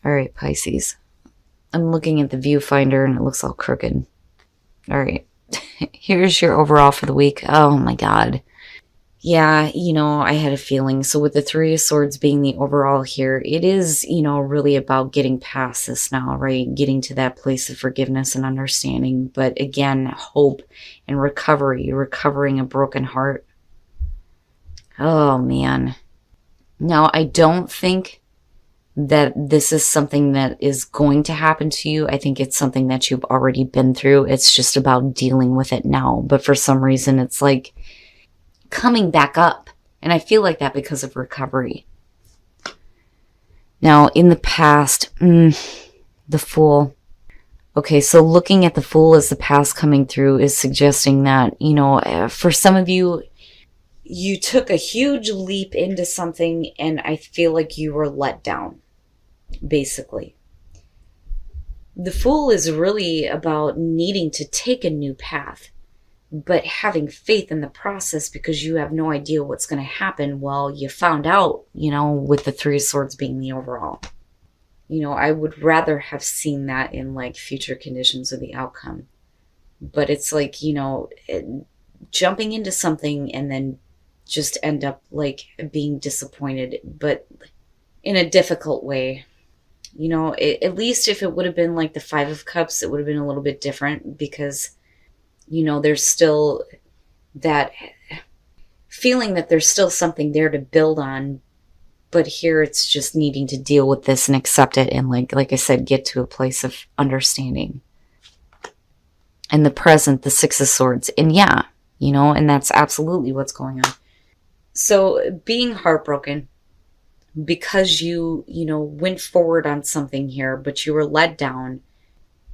All right, Pisces. I'm looking at the viewfinder and it looks all crooked. All right. Here's your overall for the week. Oh my God. Yeah, I had a feeling. So with the Three of Swords being the overall here, it is, really about getting past this now, right? Getting to that place of forgiveness and understanding. But again, hope and recovery, recovering a broken heart. Oh man. Now, I don't think that this is something that is going to happen to you. I think it's something that you've already been through. It's just about dealing with it now. But for some reason, it's like coming back up. And I feel like that because of recovery. Now, in the past, the Fool. Okay, so looking at the Fool as the past coming through is suggesting that, for some of you, you took a huge leap into something and I feel like you were let down, basically. The Fool is really about needing to take a new path, but having faith in the process because you have no idea what's going to happen. Well, you found out, with the Three of Swords being the overall. I would rather have seen that in like future conditions of the outcome. But it's like, jumping into something and then just end up like being disappointed, but in a difficult way. At least if it would have been like the Five of Cups, it would have been a little bit different because, there's still that feeling that there's still something there to build on. But here it's just needing to deal with this and accept it and like I said, get to a place of understanding. And the present, the Six of Swords. And yeah, and that's absolutely what's going on. So being heartbroken because you went forward on something here, but you were let down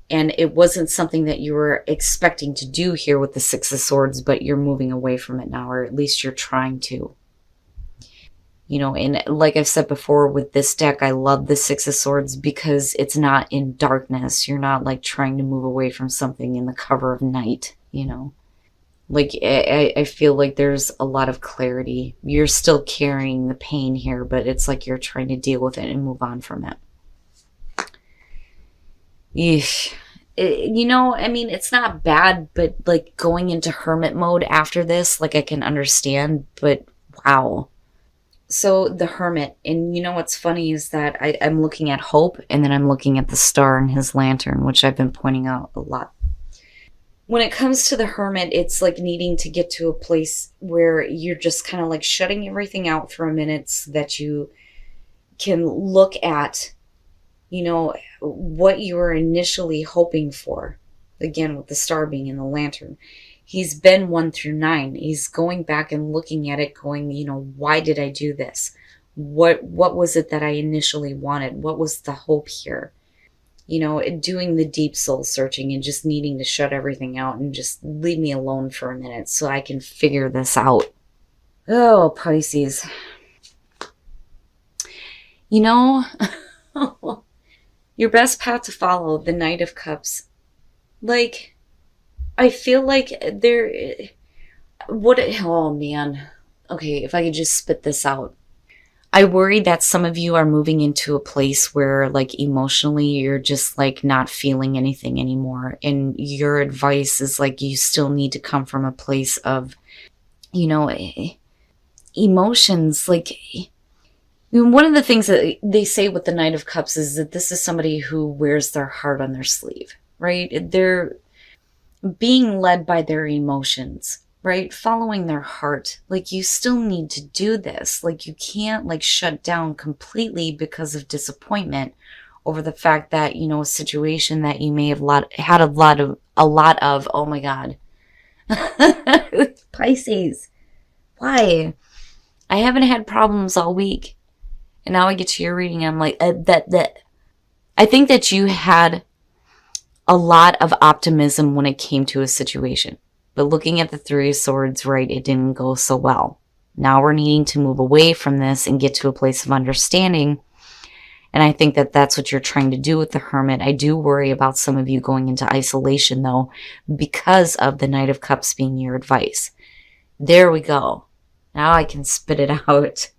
and it wasn't something that you were expecting to do here with the Six of Swords, but you're moving away from it now, or at least you're trying to. And like I've said before with this deck, I love the Six of Swords because it's not in darkness. You're not like trying to move away from something in the cover of night, Like, I feel like there's a lot of clarity. You're still carrying the pain here, but it's like you're trying to deal with it and move on from it. Eesh. It's not bad, but like going into hermit mode after this, like I can understand, but wow. So the Hermit, and what's funny is that I'm looking at Hope, and then I'm looking at the star in his lantern, which I've been pointing out a lot. When it comes to the Hermit, it's like needing to get to a place where you're just kind of like shutting everything out for a minute so that you can look at, what you were initially hoping for. Again, with the star being in the lantern. He's been 1 through 9. He's going back and looking at it going, why did I do this? What was it that I initially wanted? What was the hope here? Doing the deep soul searching and just needing to shut everything out and just leave me alone for a minute so I can figure this out. Oh, Pisces. Your best path to follow, the Knight of Cups. Like, I feel like oh man. Okay, if I could just spit this out. I worry that some of you are moving into a place where like emotionally you're just like not feeling anything anymore. And your advice is like you still need to come from a place of, emotions. Like, one of the things that they say with the Knight of Cups is that this is somebody who wears their heart on their sleeve, right? They're being led by their emotions, right? Following their heart. Like, you still need to do this. Like, you can't like shut down completely because of disappointment over the fact that, a situation that you may have had a lot of, oh my God. Pisces. Why? I haven't had problems all week. And now I get to your reading and I'm like, that. I think that you had a lot of optimism when it came to a situation. But looking at the Three of Swords, right, it didn't go so well. Now we're needing to move away from this and get to a place of understanding. And I think that that's what you're trying to do with the Hermit. I do worry about some of you going into isolation, though, because of the Knight of Cups being your advice. There we go. Now I can spit it out.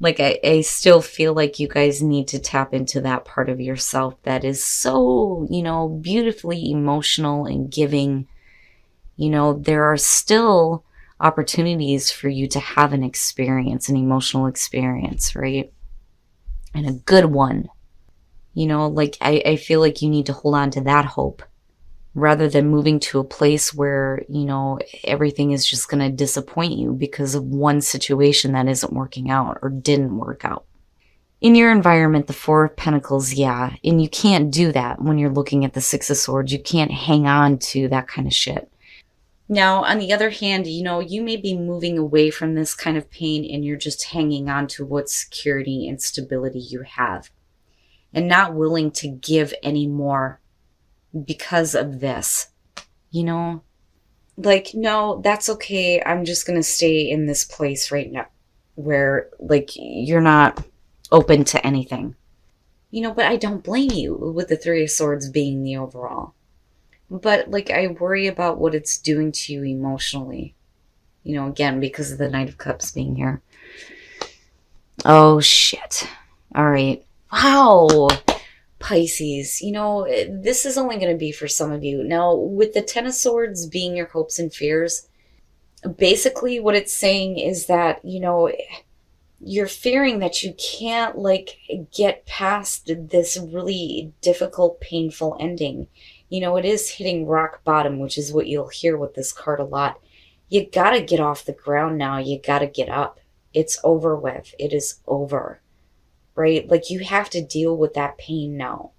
Like, I still feel like you guys need to tap into that part of yourself that is so, beautifully emotional and giving. There are still opportunities for you to have an experience, an emotional experience, right? And a good one. Like, I feel like you need to hold on to that hope rather than moving to a place where, everything is just going to disappoint you because of one situation that isn't working out or didn't work out. In your environment, the Four of Pentacles, yeah, and you can't do that when you're looking at the Six of Swords. You can't hang on to that kind of shit. Now, on the other hand, you may be moving away from this kind of pain and you're just hanging on to what security and stability you have and not willing to give any more because of this. Like, no, that's okay. I'm just going to stay in this place right now where, like, you're not open to anything. But I don't blame you with the Three of Swords being the overall. But, like, I worry about what it's doing to you emotionally. Again, because of the Knight of Cups being here. Oh, shit. All right. Wow. Pisces, this is only going to be for some of you. Now, with the Ten of Swords being your hopes and fears, basically what it's saying is that, you're fearing that you can't, like, get past this really difficult, painful ending. It is hitting rock bottom, which is what you'll hear with this card a lot. You gotta get off the ground now. You gotta get up. It's over with. It is over. Right? Like, you have to deal with that pain now.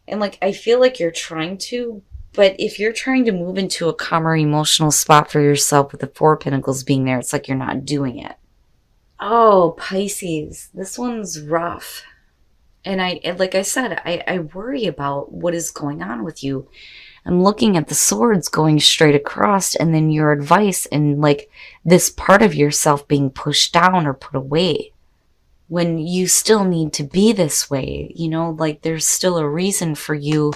And, like, I feel like you're trying to, but if you're trying to move into a calmer emotional spot for yourself with the Four of Pentacles being there, it's like you're not doing it. Oh, Pisces, this one's rough. And like I said, I worry about what is going on with you. I'm looking at the swords going straight across and then your advice and, like, this part of yourself being pushed down or put away. When you still need to be this way, like, there's still a reason for you,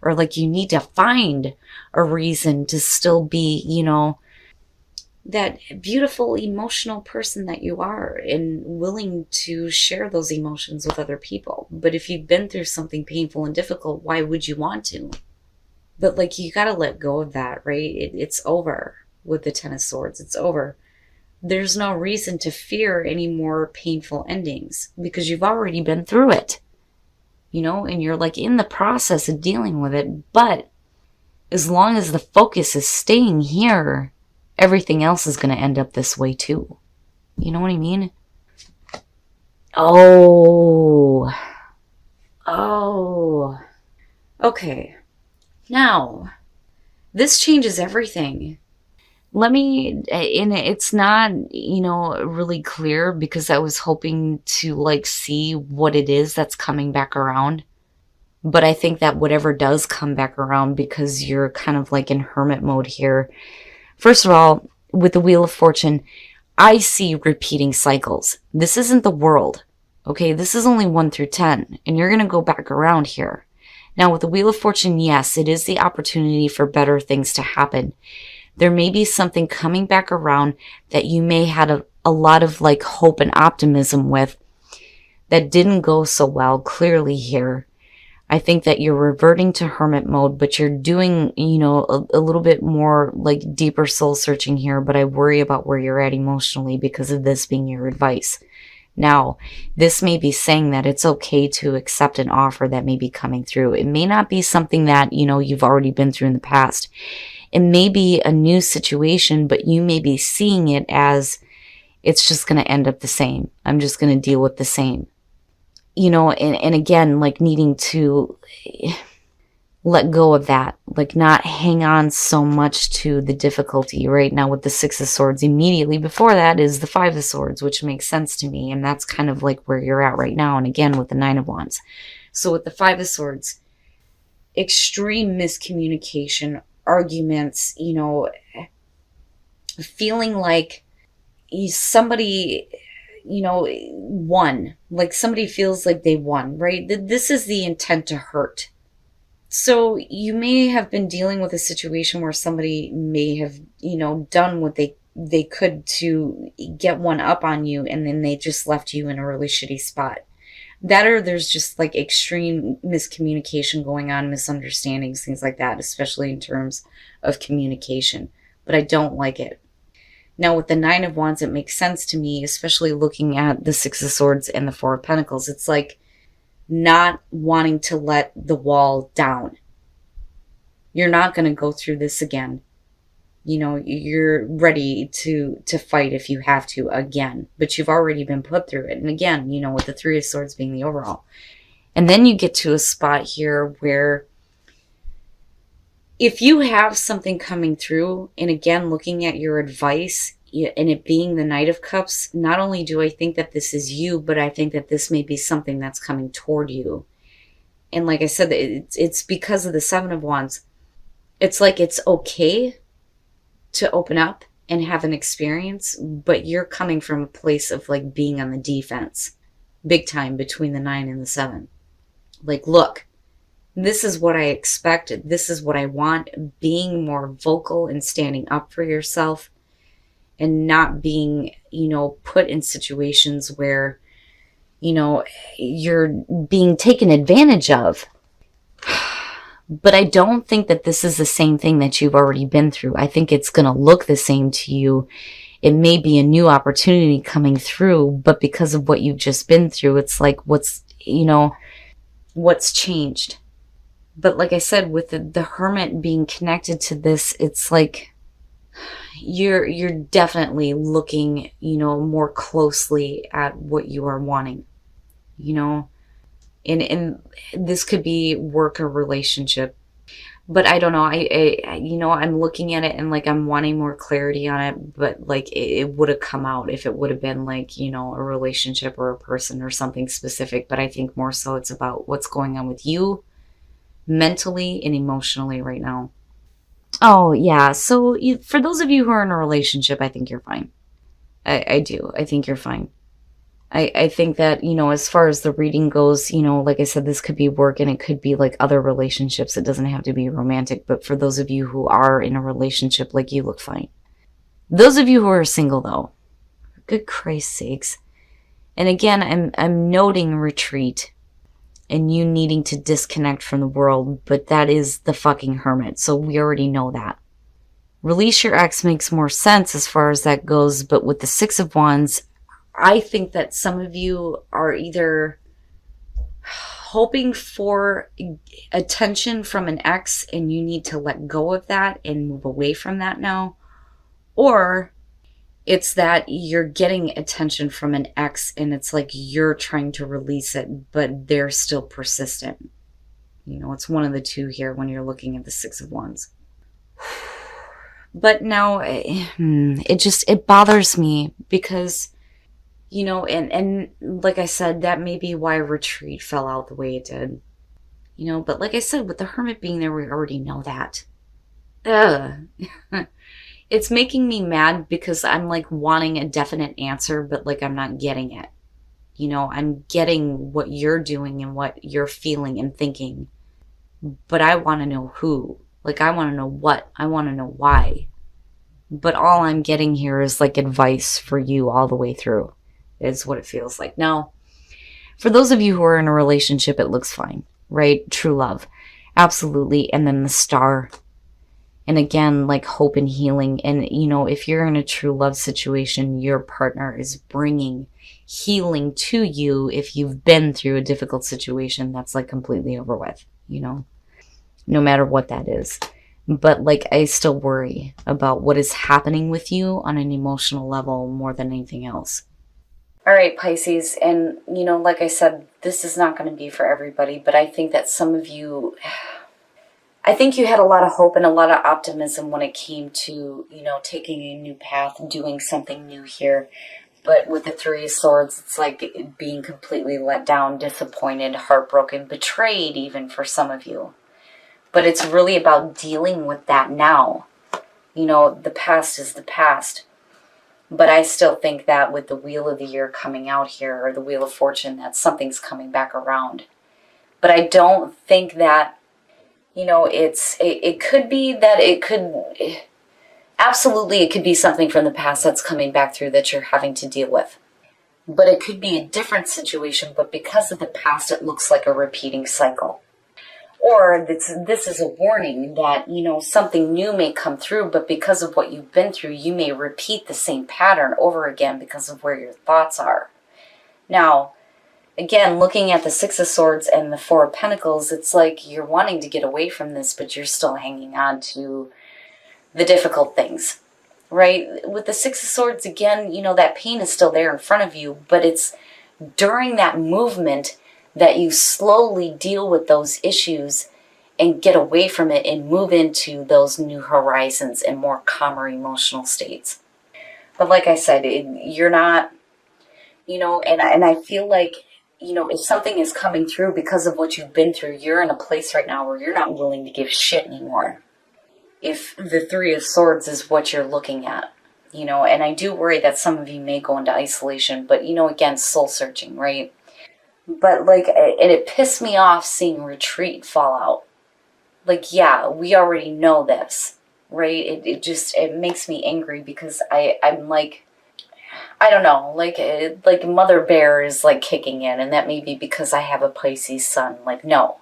or, like, you need to find a reason to still be, that beautiful emotional person that you are and willing to share those emotions with other people. But if you've been through something painful and difficult, why would you want to? But, like, you got to let go of that, right? It's over with the Ten of Swords. It's over. There's no reason to fear any more painful endings because you've already been through it, and you're, like, in the process of dealing with it. But as long as the focus is staying here, everything else is going to end up this way too. You know what I mean? Oh. Okay. Now, this changes everything. And it's not, really clear because I was hoping to, like, see what it is that's coming back around. But I think that whatever does come back around, because you're kind of, like, in hermit mode here. First of all, with the Wheel of Fortune, I see repeating cycles. This isn't the world, okay? This is only 1 through 10, and you're going to go back around here. Now, with the Wheel of Fortune, yes, it is the opportunity for better things to happen. There may be something coming back around that you may had a lot of, like, hope and optimism with that didn't go so well, clearly here. I think that you're reverting to hermit mode, but you're doing, a little bit more, like, deeper soul searching here, but I worry about where you're at emotionally because of this being your advice. Now, this may be saying that it's okay to accept an offer that may be coming through. It may not be something that, you've already been through in the past. It may be a new situation, but you may be seeing it as it's just going to end up the same. I'm just going to deal with the same. And again, like, needing to let go of that, like, not hang on so much to the difficulty. Right now with the Six of Swords, immediately before that is the Five of Swords, which makes sense to me. And that's kind of like where you're at right now. And again, with the Nine of Wands. So with the Five of Swords, extreme miscommunication, arguments, feeling like somebody, won. Like, somebody feels like they won, right? This is the intent to hurt. So you may have been dealing with a situation where somebody may have, done what they they could to get one up on you, and then they just left you in a really shitty spot. That, or there's just like extreme miscommunication going on, misunderstandings, things like that, especially in terms of communication. But I don't like it. Now, with the Nine of Wands, it makes sense to me, especially looking at the Six of Swords and the Four of Pentacles. It's like not wanting to let the wall down. You're not going to go through this again. You know, you're ready to fight if you have to again, but you've already been put through it. And again, you know, with the Three of Swords being the overall. And then you get to a spot here where if you have something coming through, and again, looking at your advice and it being the Knight of Cups, not only do I think that this is you, but I think that this may be something that's coming toward you. And like I said, it's because of the Seven of Wands. It's like it's okay to open up and have an experience, but you're coming from a place of like being on the defense big time between the 9 and the 7. Like, look, this is what I expect. This is what I want. Being more vocal and standing up for yourself and not being, you know, put in situations where, you know, you're being taken advantage of. But I don't think that this is the same thing that you've already been through. I think it's going to look the same to you. It may be a new opportunity coming through, but because of what you've just been through, it's like, what's, you know, what's changed? But like I said, with the Hermit being connected to this, it's like you're definitely looking, you know, more closely at what you are wanting, you know. And this could be work or relationship, but I don't know. I you know, I'm looking at it and like I'm wanting more clarity on it, but like it would have come out if it would have been like, you know, a relationship or a person or something specific. But I think more so it's about what's going on with you mentally and emotionally right now. Oh yeah. So for those of you who are in a relationship, I think you're fine. I do. I think you're fine. I think that, you know, as far as the reading goes, you know, like I said, this could be work and it could be like other relationships. It doesn't have to be romantic. But for those of you who are in a relationship, like, you look fine. Those of you who are single, though, for good Christ's sakes. And again, I'm noting retreat and you needing to disconnect from the world, but that is the fucking Hermit. So we already know that. Release your ex makes more sense as far as that goes, but with the Six of Wands, I think that some of you are either hoping for attention from an ex and you need to let go of that and move away from that now, or it's that you're getting attention from an ex and it's like you're trying to release it, but they're still persistent. You know, it's one of the two here when you're looking at the Six of Wands. But now it bothers me because, you know, and like I said, that may be why retreat fell out the way it did. You know, but like I said, with the Hermit being there, we already know that. Ugh. It's making me mad because I'm like wanting a definite answer, but like I'm not getting it. You know, I'm getting what you're doing and what you're feeling and thinking, but I want to know who. Like, I want to know what. I want to know why. But all I'm getting here is like advice for you all the way through. Is what it feels like. Now, for those of you who are in a relationship, it looks fine, right? True love. Absolutely. And then the Star. And again, like hope and healing. And, you know, if you're in a true love situation, your partner is bringing healing to you if you've been through a difficult situation that's like completely over with, you know, no matter what that is. But like, I still worry about what is happening with you on an emotional level more than anything else. All right, Pisces, and, you know, like I said, this is not going to be for everybody, but I think that some of you, I think you had a lot of hope and a lot of optimism when it came to, you know, taking a new path and doing something new here. But with the Three of Swords, it's like being completely let down, disappointed, heartbroken, betrayed even for some of you. But it's really about dealing with that now. You know, the past is the past. But I still think that with the Wheel of the Year coming out here, or the Wheel of Fortune, that something's coming back around. But I don't think that, you know, it could be that it could, Absolutely, it could be something from the past that's coming back through that you're having to deal with. But it could be a different situation, but because of the past, it looks like a repeating cycle. Or this is a warning that, something new may come through, but because of what you've been through, you may repeat the same pattern over again because of where your thoughts are. Now, again, looking at the Six of Swords and the Four of Pentacles, it's like you're wanting to get away from this, but you're still hanging on to the difficult things, right? With the Six of Swords, again, that pain is still there in front of you, but it's during that movement that you slowly deal with those issues and get away from it and move into those new horizons and more calmer emotional states. But like I said, you're not, and I feel like, if something is coming through because of what you've been through, you're in a place right now where you're not willing to give shit anymore. If the Three of Swords is what you're looking at, and I do worry that some of you may go into isolation, but, again, soul searching, right? But, and it pissed me off seeing retreat fall out. Yeah, we already know this, right? It makes me angry because I'm like, I don't know, like Mother Bear is kicking in, and that may be because I have a Pisces sun. No,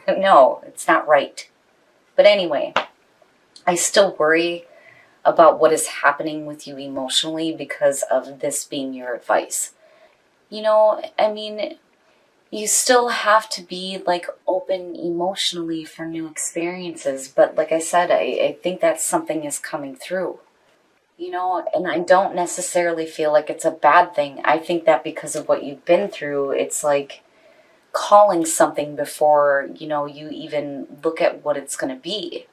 no, it's not right. But anyway, I still worry about what is happening with you emotionally because of this being your advice. You still have to be open emotionally for new experiences. But like I said, I think that something is coming through, and I don't necessarily feel like it's a bad thing. I think that because of what you've been through, it's like calling something before, you even look at what it's going to be.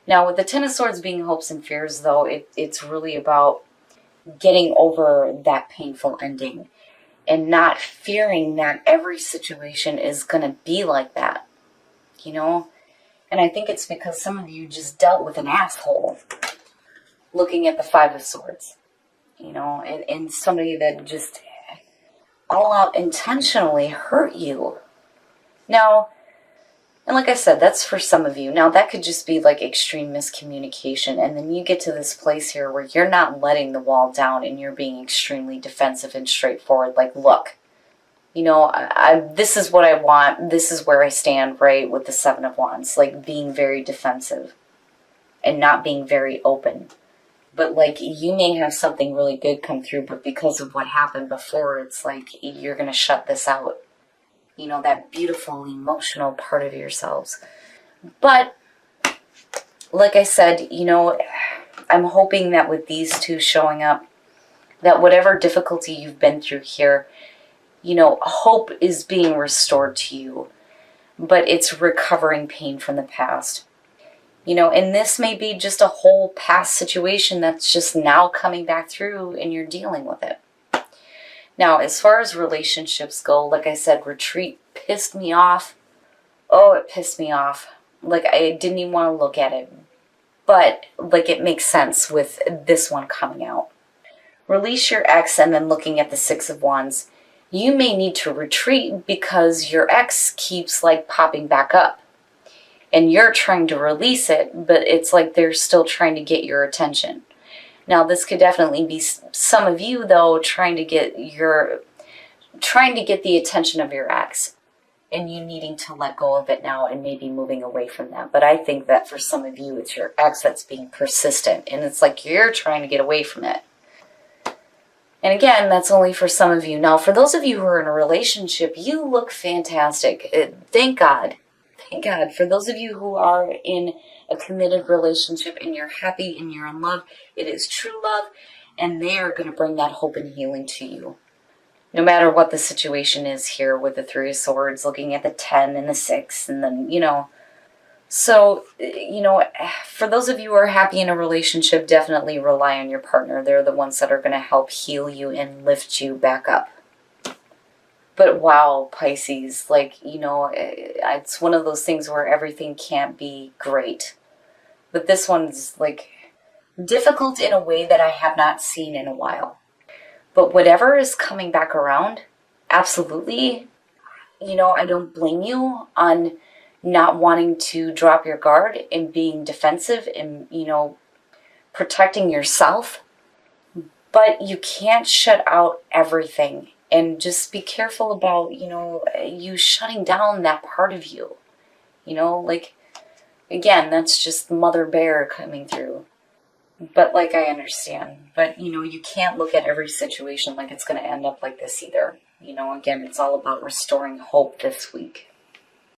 Now, with the Ten of Swords being hopes and fears, though, it's really about getting over that painful ending and not fearing that every situation is going to be like that, And I think it's because some of you just dealt with an asshole, looking at the Five of Swords, and somebody that just all out intentionally hurt you. Now, and like I said, that's for some of you. Now, that could just be extreme miscommunication. And then you get to this place here where you're not letting the wall down and you're being extremely defensive and straightforward. Look, this is what I want. This is where I stand, right, with the Seven of Wands. Being very defensive and not being very open. But, you may have something really good come through, but because of what happened before, it's you're going to shut this out. That beautiful emotional part of yourselves. But, like I said, I'm hoping that with these two showing up, that whatever difficulty you've been through here, hope is being restored to you. But it's recovering pain from the past. And this may be just a whole past situation that's just now coming back through and you're dealing with it. Now, as far as relationships go, like I said, retreat pissed me off. Oh, it pissed me off. I didn't even want to look at it. But, it makes sense with this one coming out. Release your ex and then looking at the Six of Wands. You may need to retreat because your ex keeps, popping back up. And you're trying to release it, but it's they're still trying to get your attention. Now, this could definitely be some of you, though, trying to get the attention of your ex, and you needing to let go of it now and maybe moving away from that. But I think that for some of you, it's your ex that's being persistent, and it's you're trying to get away from it. And again, that's only for some of you. Now, for those of you who are in a relationship, you look fantastic. Thank God. Thank God. For those of you who are in a committed relationship and you're happy and you're in love, it is true love, and they are going to bring that hope and healing to you. No matter what the situation is here with the Three of Swords, looking at the 10 and the 6, and then, So, for those of you who are happy in a relationship, definitely rely on your partner. They're the ones that are going to help heal you and lift you back up. But wow, Pisces, it's one of those things where everything can't be great. But this one's, difficult in a way that I have not seen in a while. But whatever is coming back around, absolutely, I don't blame you on not wanting to drop your guard and being defensive and, protecting yourself, but you can't shut out everything. And just be careful about, you shutting down that part of you. Like, again, that's just Mother Bear coming through. But, like, I understand. But, you can't look at every situation like it's going to end up like this either. Again, it's all about restoring hope this week.